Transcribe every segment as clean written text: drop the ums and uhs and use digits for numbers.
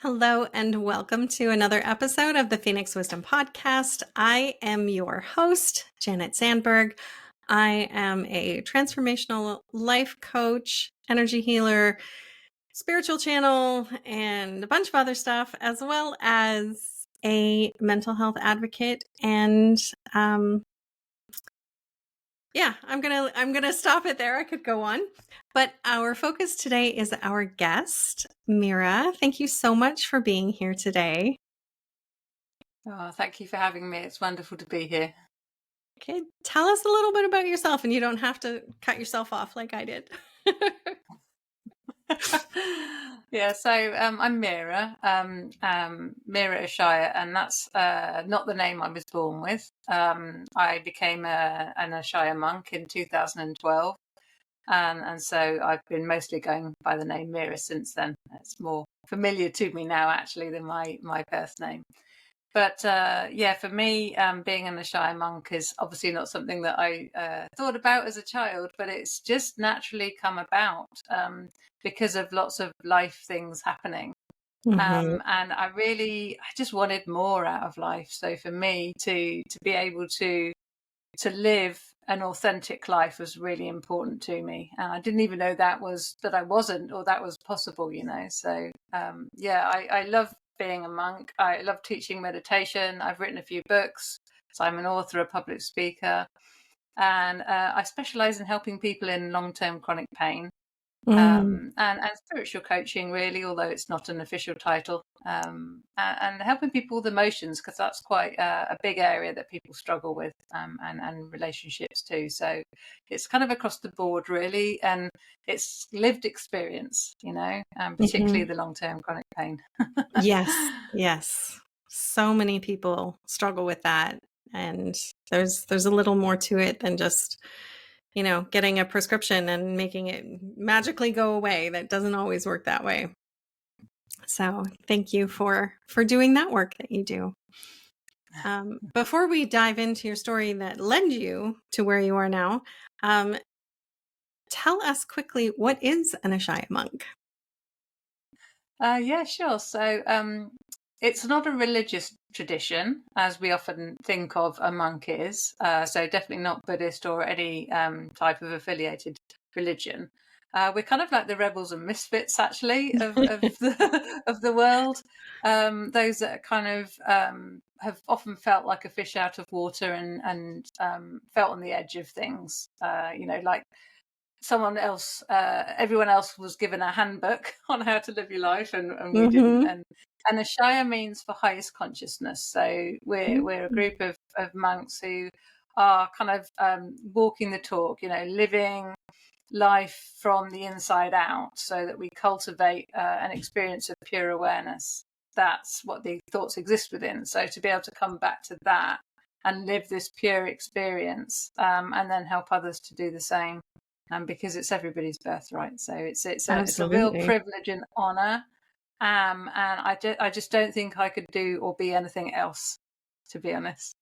Hello and welcome to another episode of the Phoenix Wisdom Podcast. I am your host, Janet Sandberg. I am a transformational life coach, energy healer, spiritual channel, and a bunch of other stuff, as well as a mental health advocate. And I'm gonna stop it there. I could go on, but our focus today is our guest, Mira. Thank you so much for being here today. Oh, thank you for having me. It's wonderful to be here. Okay, tell us a little bit about yourself, and you don't have to cut yourself off like I did. I'm Mira, Meera Ishaya, and that's not the name I was born with. I became an Ishaya monk in 2012, and so I've been mostly going by the name Mira since then. It's more familiar to me now, actually, than my birth name. But for me, being an Ishaya monk is obviously not something that I thought about as a child, but it's just naturally come about because of lots of life things happening. Mhm. And I just wanted more out of life. So for me to be able to live an authentic life was really important to me, and I didn't even know that I wasn't, or that was possible. So I love being a monk. I love teaching meditation. I've written a few books, so I'm an author, a public speaker, and I specialize in helping people in long-term chronic pain. And spiritual coaching, really, although it's not an official title, and helping people with emotions, because that's quite a big area that people struggle with, and relationships too. So it's kind of across the board, really, and it's lived experience, particularly the long-term chronic pain. Yes. So many people struggle with that, and there's a little more to it than just getting a prescription and making it magically go away. That doesn't always work that way. So thank you for doing that work that you do. Before we dive into your story that led you to where you are now, tell us quickly, what is an Ishaya monk? Yeah, sure. So it's not a religious tradition, as we often think of a monk is. So definitely not Buddhist or any type of affiliated religion. We're kind of like the rebels and misfits, actually, of of the world. Those that kind of have often felt like a fish out of water, and felt on the edge of things. Like everyone else was given a handbook on how to live your life, and we didn't. And Ishaya means for highest consciousness. So we're a group of monks who are kind of walking the talk, living life from the inside out, so that we cultivate an experience of pure awareness. That's what the thoughts exist within. So to be able to come back to that and live this pure experience, and then help others to do the same. Because it's everybody's birthright, so it's a real privilege and honor, and I just don't think I could do or be anything else, to be honest.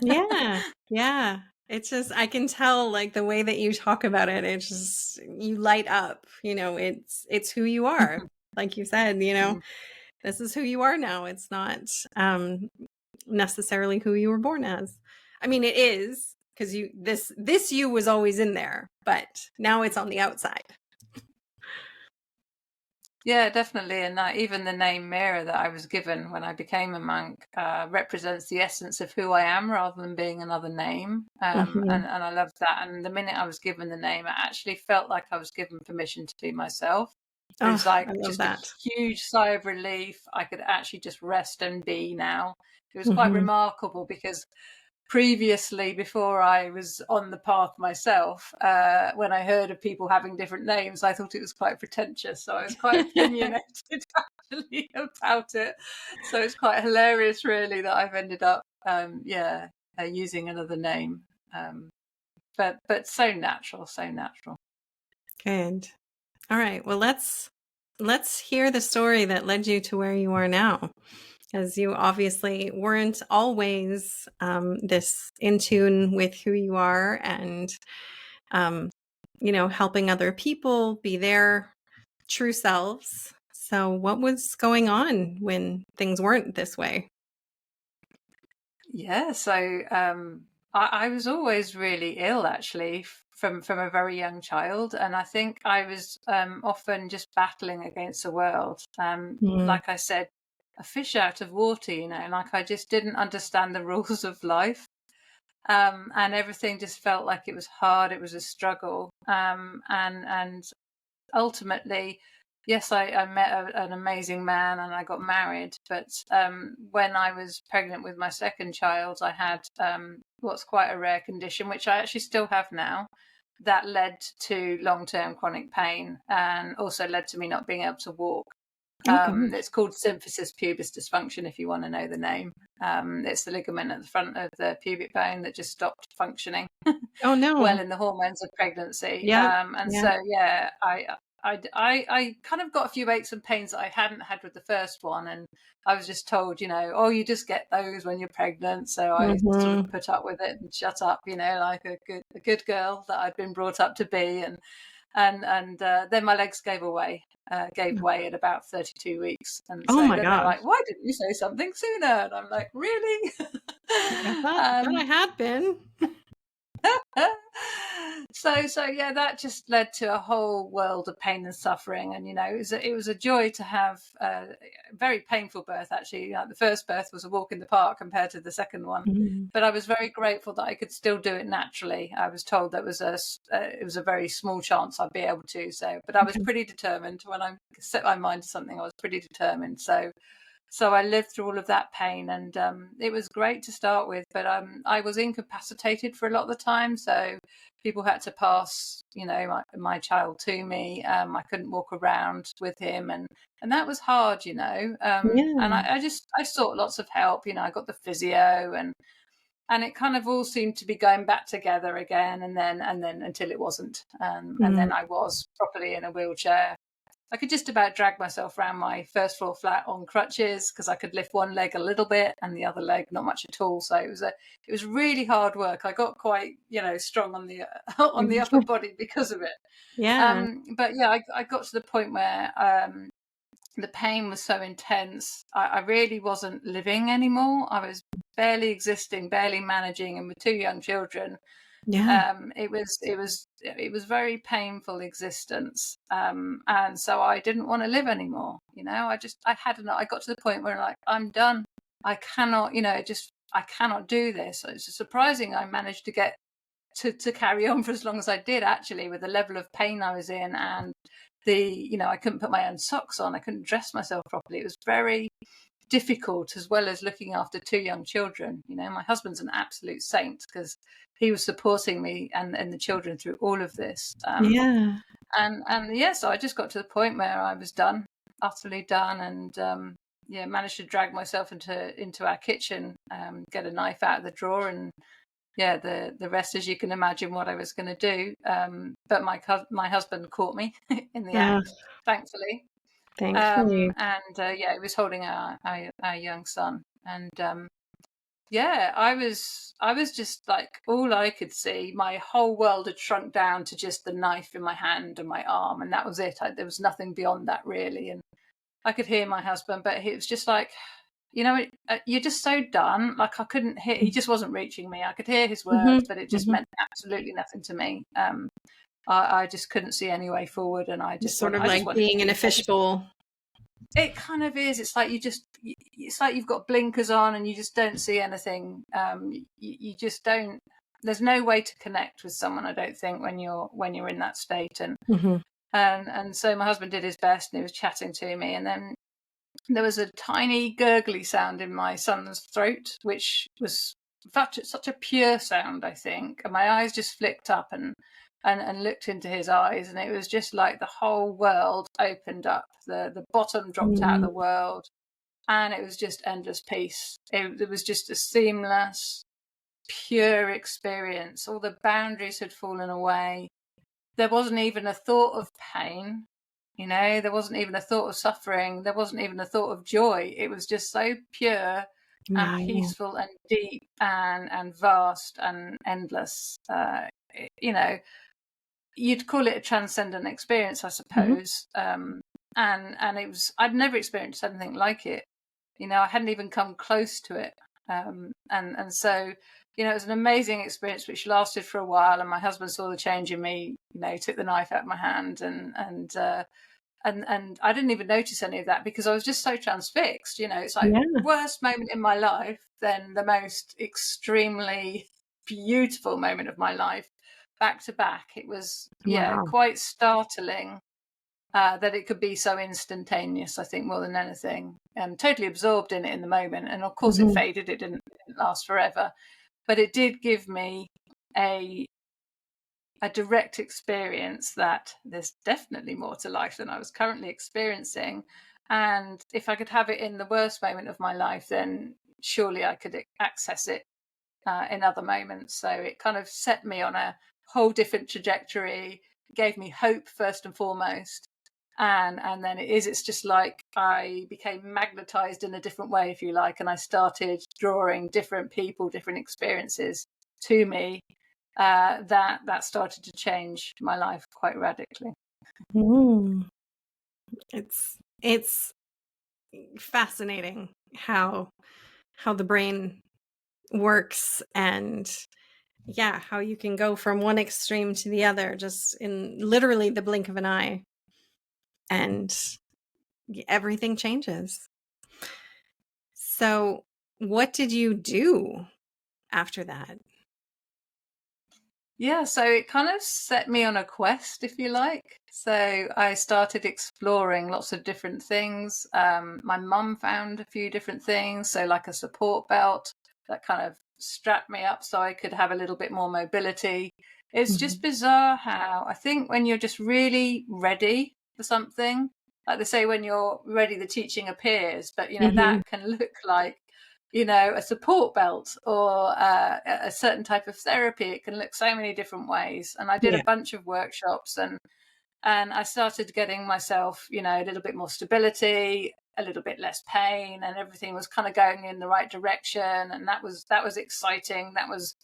Yeah. It's just, I can tell, like, the way that you talk about it, it's just, you light up. It's who you are. Like you said, this is who you are now. It's not necessarily who you were born as. I mean, it is, because this you was always in there, but now it's on the outside. Yeah, definitely. And even the name Mira that I was given when I became a monk represents the essence of who I am, rather than being another name. And I love that. And the minute I was given the name, I actually felt like I was given permission to be myself. It was like just a huge sigh of relief. I could actually just rest and be now. It was quite remarkable, because previously, before I was on the path myself, when I heard of people having different names, I thought it was quite pretentious. So I was quite opinionated actually about it. So it's quite hilarious, really, that I've ended up, using another name. But so natural, so natural. Good. All right. Well, let's hear the story that led you to where you are now. Because you obviously weren't always this in tune with who you are, and helping other people be their true selves. So what was going on when things weren't this way? Yeah, so I was always really ill, actually, from a very young child, and I think I was often just battling against the world. Mm. Like I said, a fish out of water, like I just didn't understand the rules of life, and everything just felt like it was hard. It was a struggle, and ultimately, yes, I met an amazing man and I got married. But when I was pregnant with my second child, I had what's quite a rare condition, which I actually still have now, that led to long-term chronic pain and also led to me not being able to walk. Oh gosh. It's called symphysis pubis dysfunction, if you want to know the name. It's the ligament at the front of the pubic bone that just stopped functioning Oh no. well in the hormones of pregnancy. Yep. And Yep. so, yeah, I kind of got a few aches and pains that I hadn't had with the first one. And I was just told, oh, you just get those when you're pregnant. So I sort of Mhm. put up with it and shut up, like a good girl that I'd been brought up to be. And then my legs gave way at about 32 weeks. And Oh so my then they're gosh. like, why didn't you say something sooner? And I'm like, really? Like, I thought I had been. So yeah, that just led to a whole world of pain and suffering. And it was a joy to have a very painful birth, actually. The first birth was a walk in the park compared to the second one, Mhm. but I was very grateful that I could still do it naturally. I was told that it was a very small chance I'd be able to. But I was Okay. pretty determined. When I set my mind to something, I was pretty determined. So I lived through all of that pain, and it was great to start with. But I was incapacitated for a lot of the time, so people had to pass, my child to me. I couldn't walk around with him, and that was hard. And Yeah. I sought lots of help. I got the physio, and it kind of all seemed to be going back together again, and then until it wasn't, and Mm. then I was properly in a wheelchair. I could just about drag myself around my first floor flat on crutches because I could lift one leg a little bit and the other leg not much at all. So it was really hard work. I got quite strong on the on the upper body because of it. Yeah. But yeah, I got to the point where the pain was so intense. I really wasn't living anymore. I was barely existing, barely managing, and with two young children, Yeah. it was very painful existence, and so I didn't want to live anymore. I had enough. I got to the point where like I'm done. I cannot, just I cannot do this. It's surprising I managed to get to carry on for as long as I did, actually, with the level of pain I was in, and I couldn't put my own socks on. I couldn't dress myself properly. It was very difficult, as well as looking after two young children. My husband's an absolute saint because he was supporting me and the children through all of this. Yeah. And yeah, so I just got to the point where I was done, utterly done, and yeah, managed to drag myself into our kitchen, get a knife out of the drawer, and yeah, the rest, as you can imagine, what I was going to do. But my husband caught me in the Yeah. act, thankfully. Thankfully. And yeah, it was holding our young son, and yeah, I was just like, all I could see, my whole world had shrunk down to just the knife in my hand and my arm, and that was it. There was nothing beyond that, really. And I could hear my husband, but he was just like, you're just so done. Like, I couldn't hear. He just wasn't reaching me. I could hear his Mhm. words, but it just Mhm. meant absolutely nothing to me. I just couldn't see any way forward, and I just Sort of I just like wanted to being in a leave. fishbowl. It kind of is. It's like it's like you've got blinkers on and you just don't see anything. You just don't. There's no way to connect with someone, I don't think, when you're in that state. Mhm. And so my husband did his best, and he was chatting to me, and then there was a tiny gurgly sound in my son's throat, which was such a pure sound, I think. And my eyes just flicked up and looked into his eyes, and it was just like the whole world opened up. The bottom dropped out of Mm. the world, and it was just endless peace. It was just a seamless, pure experience. All the boundaries had fallen away. There wasn't even a thought of pain. There wasn't even a thought of suffering. There wasn't even a thought of joy. It was just so pure and Wow. peaceful and deep and vast and endless. You know, you'd call it a transcendent experience, I Mhm. suppose. and I'd never experienced anything like it. I hadn't even come close to it. And so, it was an amazing experience which lasted for a while. And my husband saw the change in me, took the knife out of my hand, and I didn't even notice any of that because I was just so transfixed. It's like worst moment in my life, then the most extremely beautiful moment of my life, back to back. It was quite startling. That it could be so instantaneous, I think, more than anything. Totally absorbed in it in the moment. And of course it faded, it didn't last forever. But it did give me a direct experience that there's definitely more to life than I was currently experiencing. And if I could have it in the worst moment of my life, then surely I could access it in other moments. So it kind of set me on a whole different trajectory, gave me hope first and foremost. And then it's just like I became magnetized in a different way, if you like, and I started drawing different people, different experiences to me that started to change my life quite radically. It's fascinating how the brain works, and how you can go from one extreme to the other just in literally the blink of an eye, and everything changes. So what did you do after that? Yeah, so it kind of set me on a quest, if you like. So I started exploring lots of different things. My mum found a few different things, so like a support belt that kind of strapped me up so I could have a little bit more mobility. It's just bizarre how I think when you're just really ready for something, like they say, when you're ready, the teaching appears, but that can look like a support belt or a certain type of therapy. It can look so many different ways. And I did a bunch of workshops, and I started getting myself, a little bit more stability, a little bit less pain, and everything was kind of going in the right direction. And that was exciting. That was,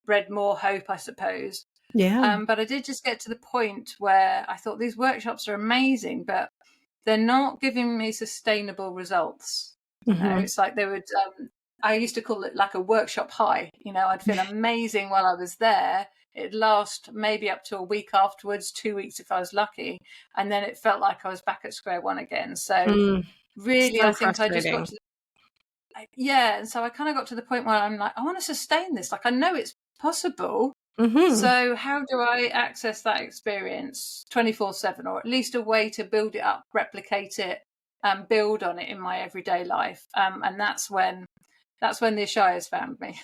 bred more hope, I suppose. But I did just get to the point where I thought these workshops are amazing, but they're not giving me sustainable results. It's like they would, I used to call it like a workshop high. I'd feel amazing while I was there. It'd last maybe up to a week afterwards, 2 weeks if I was lucky. And then it felt like I was back at square one again. So really, I think I just got to, and so I kind of got to the point where I'm like, I want to sustain this. Like, I know it's possible. So how do I access that experience 24/7, or at least a way to build it up, replicate it, and build on it in my everyday life? And that's when the Ishayas found me.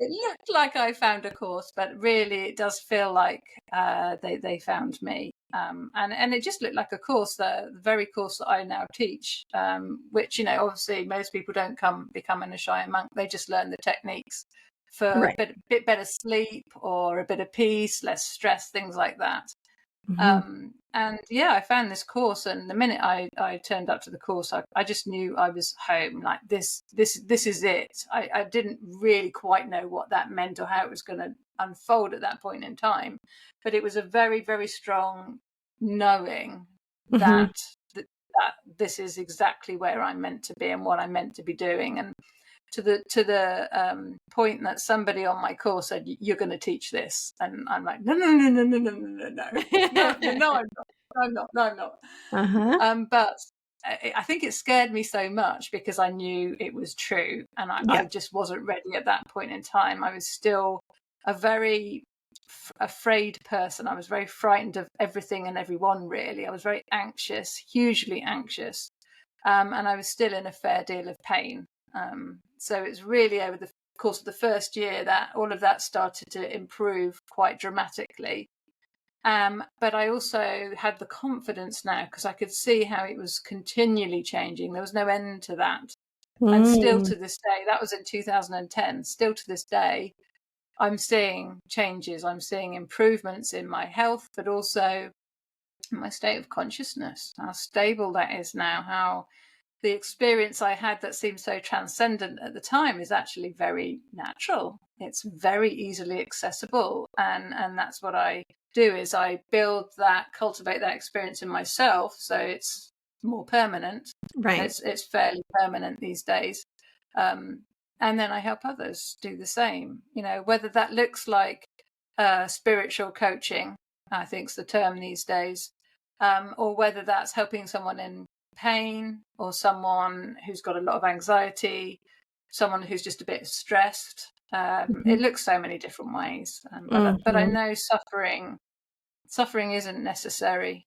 It looked like I found a course, but really it does feel like they found me. And it just looked like a course, the very course that I now teach, which, obviously most people don't become an Ishaya monk. They just learn the techniques for a bit better sleep or a bit of peace, less stress, things like that. And I found this course, and the minute I turned up to the course, I just knew I was home. Like this is it. I didn't really quite know what that meant or how it was going to unfold at that point in time, but it was a very, very strong knowing that this is exactly where I'm meant to be and what I'm meant to be doing. And to the point that somebody on my course said, "You're going to teach this," and I'm like, no, I'm not. But I think it scared me so much because I knew it was true, and I just wasn't ready at that point in time. I was still a very afraid person. I was very frightened of everything and everyone, really. I was very anxious, hugely anxious, and I was still in a fair deal of pain. So it's really over the course of the first year that all of that started to improve quite dramatically. But I also had the confidence now because I could see how it was continually changing. There was no end to that. And still to this day, that was in 2010, still to this day, I'm seeing changes. I'm seeing improvements in my health, but also in my state of consciousness, how stable that is now, how the experience I had that seemed so transcendent at the time is actually very natural. It's very easily accessible. And that's what I do is I cultivate that experience in myself, so it's more permanent. Right. It's fairly permanent these days. And then I help others do the same. Whether that looks like spiritual coaching, I think is the term these days, or whether that's helping someone in pain, or someone who's got a lot of anxiety, someone who's just a bit stressed. It looks so many different ways. But I know suffering isn't necessary.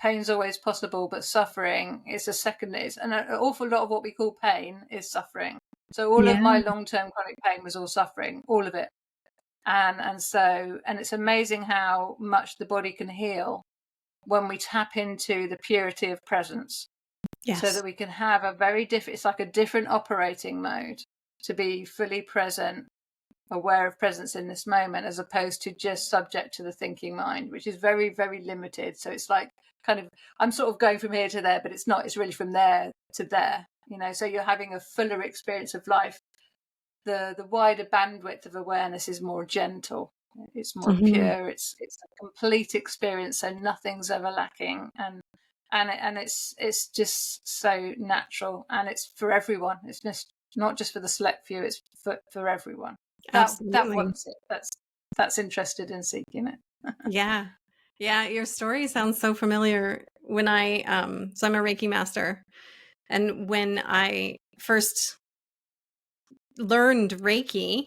Pain's always possible, but suffering is and an awful lot of what we call pain is suffering. So all of my long-term chronic pain was all suffering, all of it. And it's amazing how much the body can heal when we tap into the purity of presence. Yes. So that we can have a very different, it's like a different operating mode to be fully present, aware of presence in this moment, as opposed to just subject to the thinking mind, which is very, very limited. So it's like I'm sort of going from here to there, but it's not, it's really from there to there, so you're having a fuller experience of life. The wider bandwidth of awareness is more gentle, it's more pure, it's a complete experience, so nothing's ever lacking, and it's just so natural, and it's for everyone. It's just not just for the select few, it's for everyone. Absolutely. That wants it. That's interested in seeking it. Yeah. Your story sounds so familiar. When so I'm a Reiki master, and when I first learned Reiki,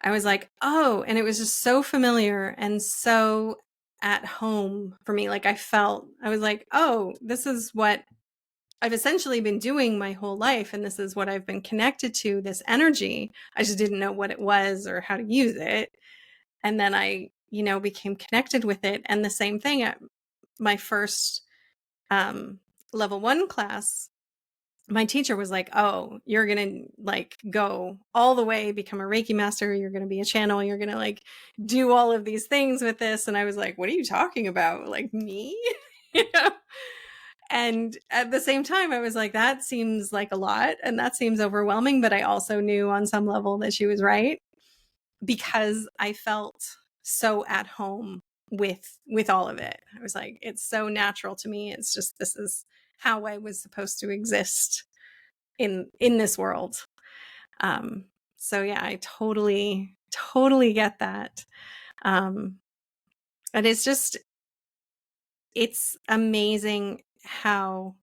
I was like, oh, and it was just so familiar and so at home for me. Like I was like, oh, this is what I've essentially been doing my whole life. And this is what I've been connected to, this energy. I just didn't know what it was or how to use it. And then I, became connected with it. And the same thing at my first level 1 class, my teacher was like, oh, you're going to go all the way, become a Reiki master. You're going to be a channel. You're going to do all of these things with this. And I was like, what are you talking about? Like me? And at the same time, I was like, that seems like a lot and that seems overwhelming. But I also knew on some level that she was right, because I felt so at home with all of it. I was like, it's so natural to me. It's just, this is how I was supposed to exist in this world. So yeah, I totally get that. And it's amazing how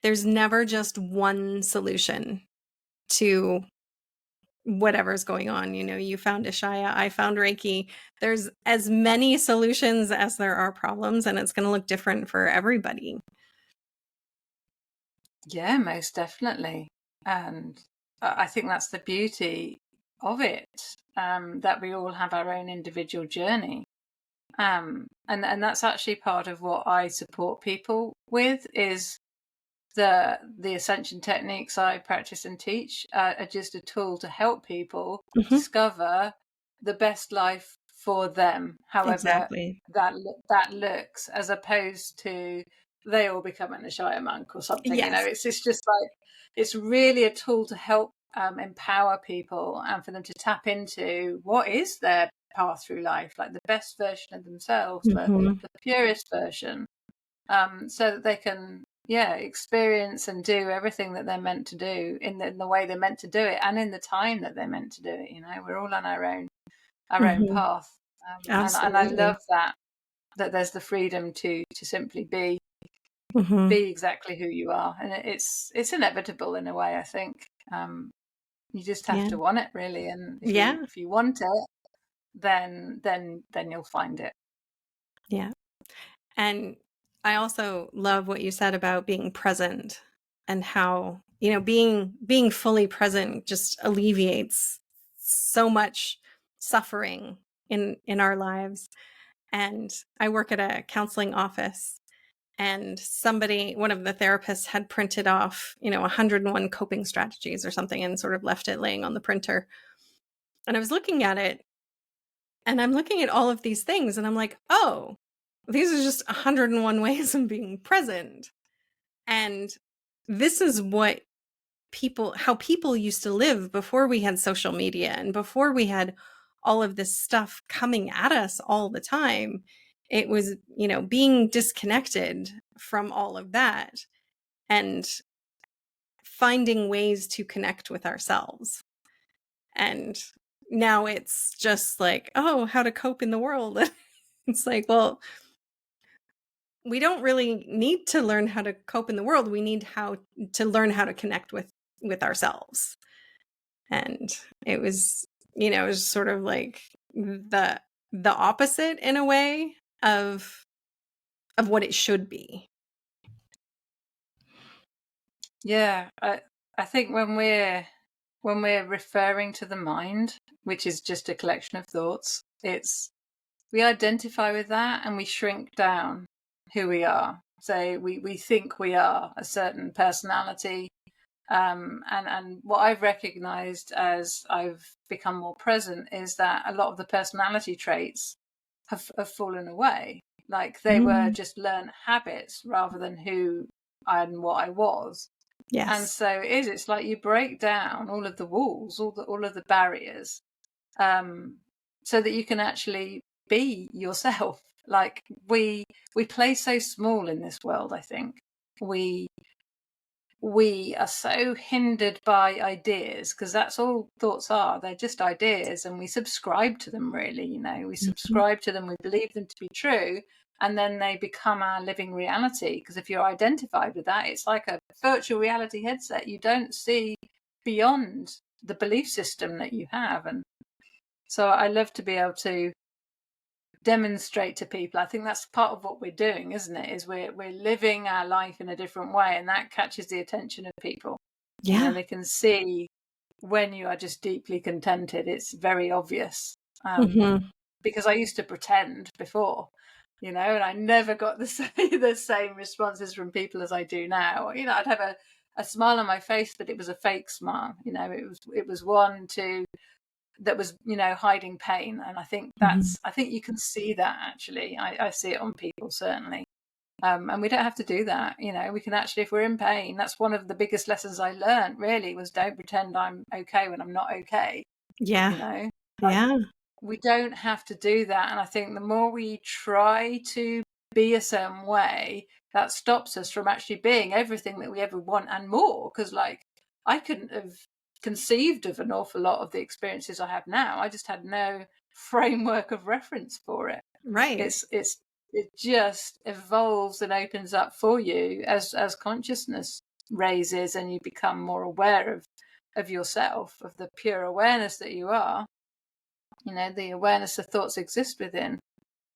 there's never just one solution to whatever's going on. You found Ishaya, I found Reiki. There's as many solutions as there are problems, and it's going to look different for everybody. Yeah, most definitely. And I think that's the beauty of it, that we all have our own individual journey. And that's actually part of what I support people with, is the ascension techniques I practice and teach are just a tool to help people discover the best life for them, however Exactly. that looks, as opposed to they all become an Ishaya monk or something. Yes. It's just like, it's really a tool to help empower people, and for them to tap into what is their path through life, like the best version of themselves, the purest version, so that they can experience and do everything that they're meant to do in the way they're meant to do it, and in the time that they're meant to do it. We're all on our own path, and I love that there's the freedom to simply be exactly who you are, and it's inevitable in a way. I think you just have to want it, really, and if you want it, then you'll find it. Yeah. And I also love what you said about being present, and how, being fully present just alleviates so much suffering in our lives. And I work at a counseling office, and one of the therapists had printed off, 101 coping strategies or something, and sort of left it laying on the printer. And I was looking at it, and I'm looking at all of these things, and I'm like, oh, these are just 101 ways of being present. And this is how people used to live before we had social media, and before we had all of this stuff coming at us all the time. It was, being disconnected from all of that and finding ways to connect with ourselves. And now it's just like, oh, how to cope in the world. It's like, well, we don't really need to learn how to cope in the world. We need to learn how to connect with ourselves. And it was, it was sort of like the opposite in a way of what it should be. Yeah, I think when we're referring to the mind, which is just a collection of thoughts, we identify with that and we shrink down who we are. So we think we are a certain personality. And what I've recognized as I've become more present is that a lot of the personality traits have fallen away. Like they were just learned habits rather than who and what I was. Yes. And so it's like you break down all of the walls, all of the barriers, so that you can actually be yourself. Like we play so small in this world. I think we are so hindered by ideas, because that's all thoughts are. They're just ideas, and we subscribe to them, really. We subscribe to them, we believe them to be true, and then they become our living reality. Because if you're identified with that, it's like a virtual reality headset. You don't see beyond the belief system that you have. And so I love to be able to demonstrate to people. I think that's part of what we're doing, isn't it? Is we're living our life in a different way, and that catches the attention of people. Yeah. They can see when you are just deeply contented. It's very obvious. Because I used to pretend before, and I never got the same responses from people as I do now. I'd have a smile on my face, but it was a fake smile. It was one that was hiding pain. And I think I think you can see that. Actually, I see it on people, certainly. And we don't have to do that. We can actually, if we're in pain, that's one of the biggest lessons I learned, really, was don't pretend I'm okay when I'm not okay. Yeah. We don't have to do that. And I think the more we try to be a certain way, that stops us from actually being everything that we ever want and more. Because I couldn't have conceived of an awful lot of the experiences I have now. I just had no framework of reference for it. Right. It just evolves and opens up for you as consciousness raises and you become more aware of yourself, of the pure awareness that you are. The awareness of thoughts exist within.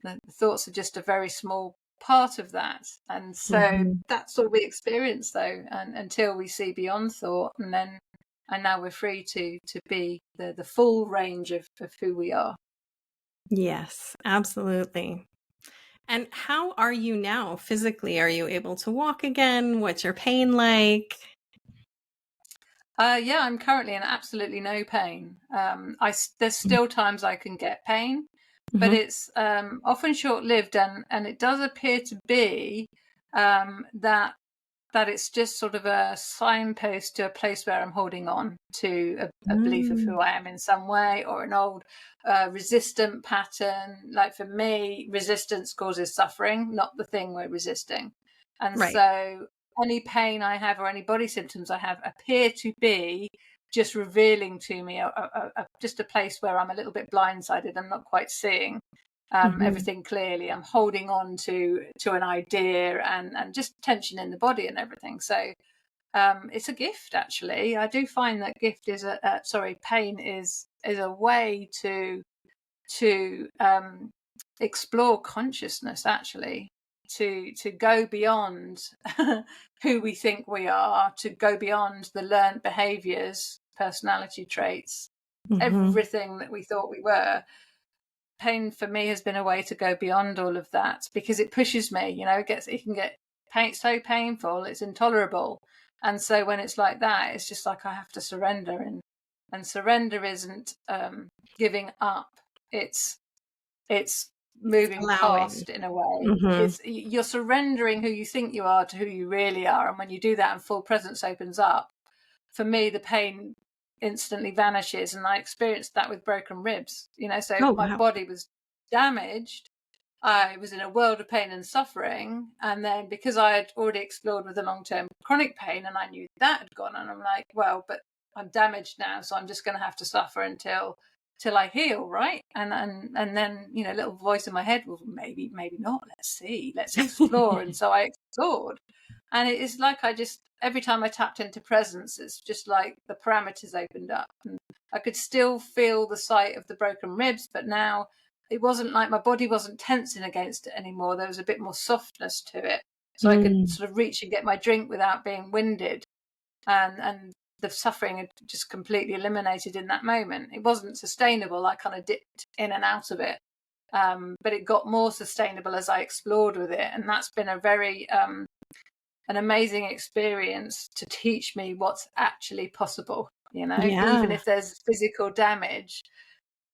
The thoughts are just a very small part of that. And so that's all we experience, though, and until we see beyond thought, and now we're free to be the full range of who we are. Yes, absolutely. And how are you now physically? Are you able to walk again? What's your pain like? Yeah, I'm currently in absolutely no pain. There's still times I can get pain, but it's often short-lived, and it does appear to be that it's just sort of a signpost to a place where I'm holding on to a belief of who I am in some way, or an old resistant pattern. Like for me, resistance causes suffering, not the thing we're resisting. And so any pain I have or any body symptoms I have appear to be just revealing to me just a place where I'm a little bit blindsided. I'm not quite seeing everything clearly. I'm holding on to an idea and just tension in the body and everything. So it's a gift, actually. I do find that pain is a way to explore consciousness, actually, to go beyond who we think we are, to go beyond the learned behaviors, personality traits, everything that we thought we were. Pain for me has been a way to go beyond all of that, because it pushes me. It can get so painful, it's intolerable. And so when it's like that, it's just like I have to surrender, and surrender isn't giving up. It's moving past, in a way. You're surrendering who you think you are to who you really are, and when you do that and full presence opens up, for me the pain instantly vanishes. And I experienced that with broken ribs, so Oh, my wow. body was damaged. I was in a world of pain and suffering. And then because I had already explored with the long-term chronic pain and I knew that had gone, and I'm like, well, but I'm damaged now, so I'm just going to have to suffer until I heal, right? And then a little voice in my head, well, maybe not. Let's explore. And so I explored, and it is like every time I tapped into presence, it's just like the parameters opened up, and I could still feel the sight of the broken ribs, but now it wasn't like my body wasn't tensing against it anymore. There was a bit more softness to it, so I could sort of reach and get my drink without being winded, and the suffering had just completely eliminated in that moment. It wasn't sustainable. I kind of dipped in and out of it, but it got more sustainable as I explored with it, and that's been a very an amazing experience to teach me what's actually possible. Even if there's physical damage,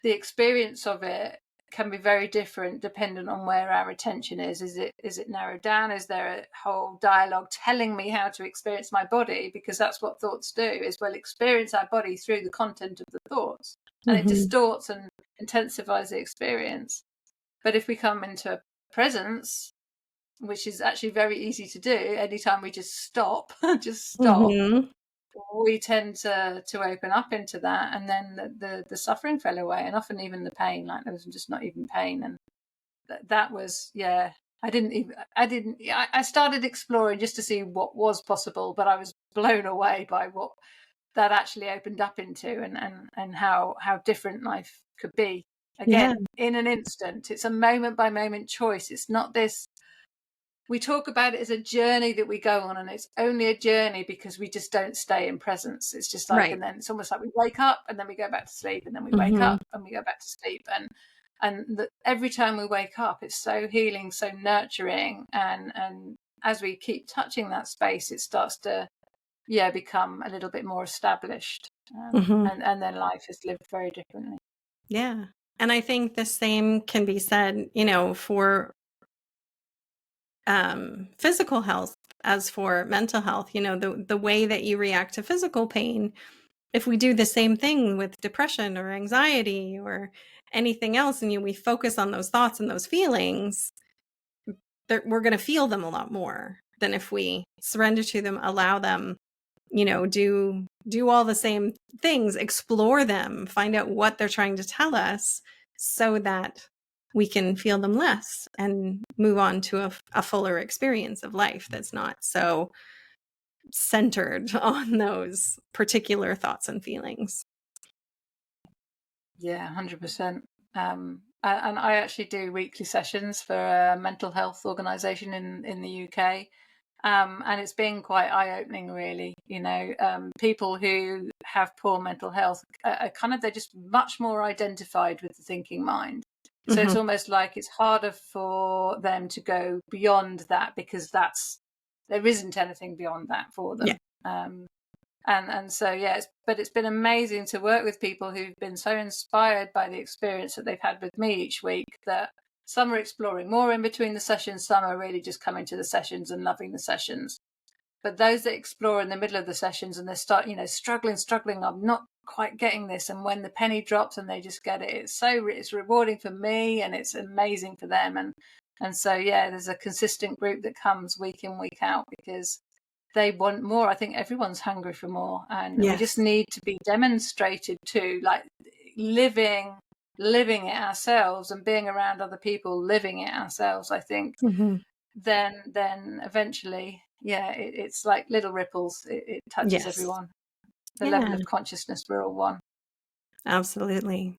the experience of it can be very different dependent on where our attention is. Is it narrowed down? Is there a whole dialogue telling me how to experience my body? Because that's what thoughts do, is we'll experience our body through the content of the thoughts, and it distorts and intensifies the experience. But if we come into presence, which is actually very easy to do, anytime we just stop, we tend to open up into that, and then the suffering fell away, and often even the pain, like there was just not even pain. And that was, I started exploring just to see what was possible, but I was blown away by what that actually opened up into, and how different life could be. Again, in an instant, it's a moment by moment choice. It's not this, we talk about it as a journey that we go on, and it's only a journey because we just don't stay in presence. It's just like, and then it's almost like we wake up and then we go back to sleep, and then we wake up and we go back to sleep. And every time we wake up, it's so healing, so nurturing. And as we keep touching that space, it starts to, become a little bit more established. And then life is lived very differently. Yeah. And I think the same can be said, for physical health as for mental health. The way that you react to physical pain, if we do the same thing with depression or anxiety or anything else, and we focus on those thoughts and those feelings, we're going to feel them a lot more than if we surrender to them, allow them, do all the same things, explore them, find out what they're trying to tell us, so that we can feel them less and move on to a fuller experience of life that's not so centered on those particular thoughts and feelings. Yeah, 100%. And I actually do weekly sessions for a mental health organisation in the UK. And it's been quite eye-opening, really. People who have poor mental health are they're just much more identified with the thinking mind. So it's almost like it's harder for them to go beyond that, because there isn't anything beyond that for them. And so, but it's been amazing to work with people who've been so inspired by the experience that they've had with me each week, that some are exploring more in between the sessions, some are really just coming to the sessions and loving the sessions. But those that explore in the middle of the sessions and they start, struggling, I'm not quite getting this. And when the penny drops and they just get it, it's rewarding for me, and it's amazing for them. And so, there's a consistent group that comes week in, week out, because they want more. I think everyone's hungry for more, and we just need to be demonstrated to, like, living it ourselves and being around other people living it ourselves. I think then eventually, it's like little ripples. It touches everyone. The level of consciousness, we're all one. Absolutely.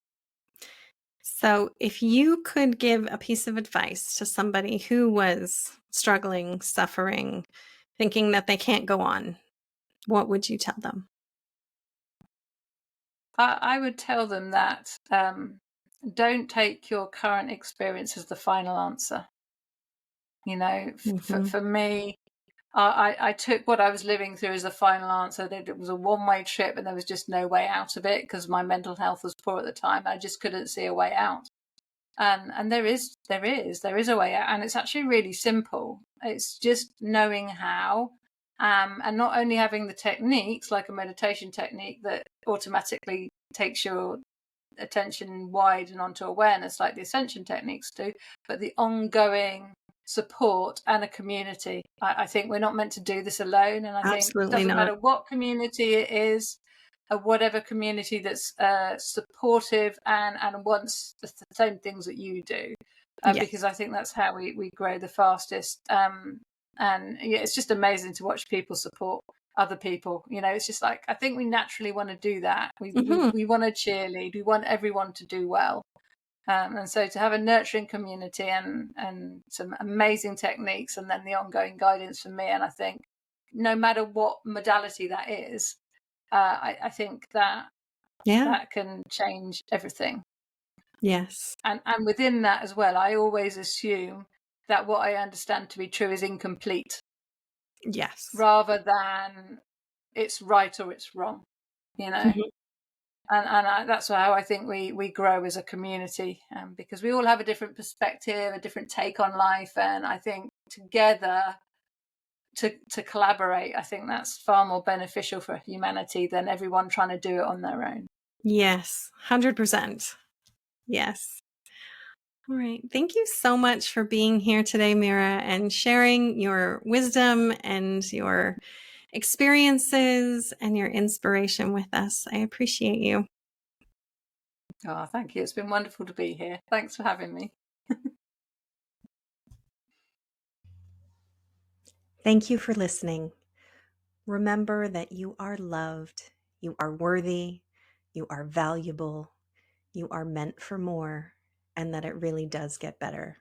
So if you could give a piece of advice to somebody who was struggling, suffering, thinking that they can't go on, what would you tell them? I would tell them that don't take your current experience as the final answer. For me, I took what I was living through as the final answer. That it was a one-way trip, and there was just no way out of it, because my mental health was poor at the time. I just couldn't see a way out. And there is a way out, and it's actually really simple. It's just knowing how, And not only having the techniques like a meditation technique that automatically takes your attention wide and onto awareness like the ascension techniques do, but the ongoing support and a community. I think we're not meant to do this alone, and I think it Absolutely doesn't not. matter what community it is, whatever community that's supportive and wants the same things that you do, Yes. because I think that's how we grow the fastest. And yeah, it's just amazing to watch people support other people. You know, it's just like, I think we naturally want to do that. We want to cheerlead. We want everyone to do well. And so to have a nurturing community and some amazing techniques, and then the ongoing guidance from me, and I think no matter what modality that is, I think that that can change everything. Yes. And within that as well, I always assume that what I understand to be true is incomplete. Yes. Rather than it's right or it's wrong, you know. And that's how I think we grow as a community, because we all have a different perspective, a different take on life, and I think together to collaborate, I think that's far more beneficial for humanity than everyone trying to do it on their own. Yes, 100%. Yes. All right. Thank you so much for being here today, Mira, and sharing your wisdom and your experiences and your inspiration with us. I appreciate you. Oh, thank you. It's been wonderful to be here. Thanks for having me. Thank you for listening. Remember that you are loved, you are worthy, you are valuable, you are meant for more, and that it really does get better.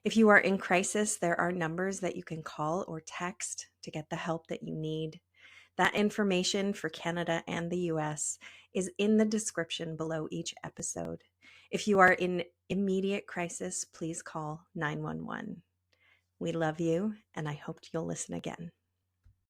If you are in crisis, there are numbers that you can call or text to get the help that you need. That information for Canada and the US is in the description below each episode. If you are in immediate crisis, please call 911. We love you, and I hope you'll listen again.